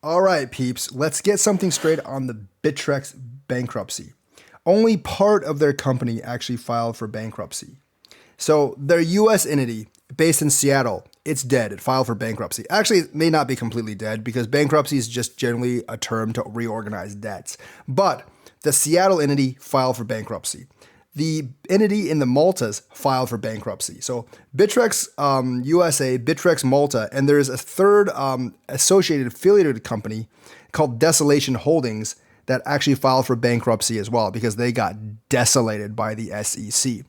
All right, peeps, let's get something straight on the Bittrex bankruptcy. Only part of their company actually filed for bankruptcy. So their US entity, based in Seattle, it's dead. It filed for bankruptcy. Actually, it may not be completely dead because bankruptcy is just generally a term to reorganize debts. But the Seattle entity filed for bankruptcy. The entity in the Maltas filed for bankruptcy. So Bittrex USA, Bittrex Malta, and there's a third associated affiliated company called Desolation Holdings that actually filed for bankruptcy as well because they got desolated by the SEC.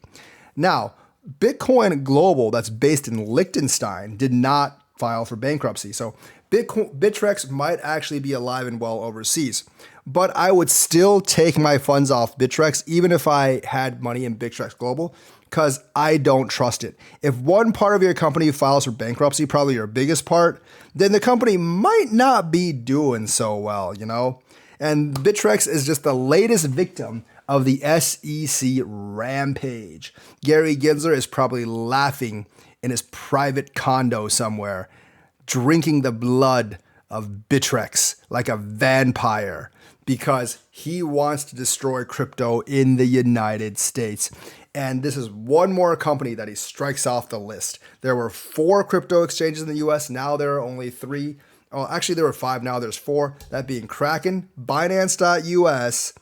Now, Bitcoin Global, that's based in Liechtenstein, did not file for bankruptcy. So Bittrex might actually be alive and well overseas. But I would still take my funds off Bittrex, even if I had money in Bittrex Global, because I don't trust it. If one part of your company files for bankruptcy, probably your biggest part, then the company might not be doing so well, you know? And Bittrex is just the latest victim of the SEC rampage. Gary Gensler is probably laughing in his private condo somewhere, drinking the blood of Bittrex like a vampire because he wants to destroy crypto in the United States. And this is one more company that he strikes off the list. There were 4 crypto exchanges in the US. Now there are only 3. Oh, actually, there were 5. Now there's 4. That being Kraken, Binance.us,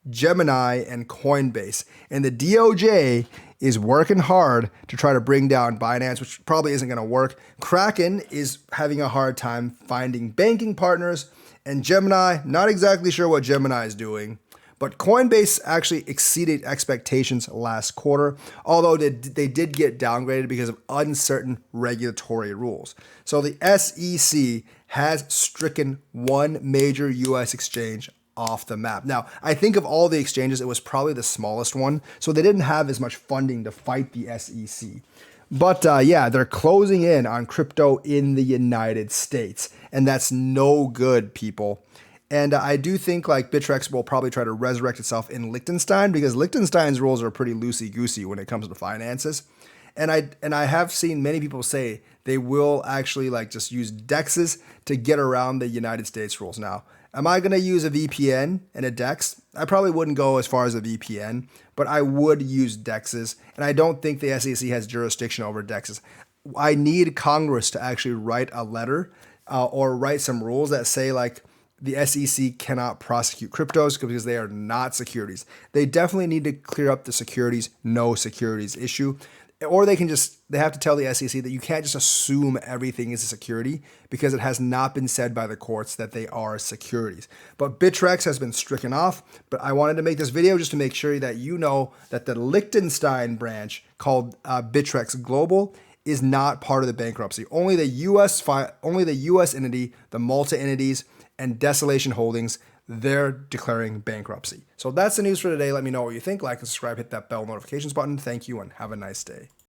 Gemini, and Coinbase. And the DOJ is working hard to try to bring down Binance, which probably isn't going to work. Kraken is having a hard time finding banking partners. And Gemini, not exactly sure what Gemini is doing. But Coinbase actually exceeded expectations last quarter, although they did get downgraded because of uncertain regulatory rules. So the SEC has stricken one major US exchange off the map. Now, I think of all the exchanges, it was probably the smallest one, so they didn't have as much funding to fight the SEC. But yeah, they're closing in on crypto in the United States, and that's no good, people. And I do think like Bittrex will probably try to resurrect itself in Liechtenstein because Liechtenstein's rules are pretty loosey-goosey when it comes to finances. And I have seen many people say they will actually like just use DEXs to get around the United States rules. Now, am I going to use a VPN and a DEX? I probably wouldn't go as far as a VPN, but I would use DEXs. And I don't think the SEC has jurisdiction over DEXs. I need Congress to actually write a letter or write some rules that say like, the SEC cannot prosecute cryptos because they are not securities. They definitely need to clear up the securities, no securities issue. Or they have to tell the SEC that you can't just assume everything is a security because it has not been said by the courts that they are securities. But Bittrex has been stricken off, but I wanted to make this video just to make sure that you know that the Liechtenstein branch called Bittrex Global is not part of the bankruptcy. Only the US entity, the Malta entities, and Desolation Holdings, they're declaring bankruptcy. So that's the news for today. Let me know what you think. Like and subscribe, hit that bell notifications button. Thank you and have a nice day.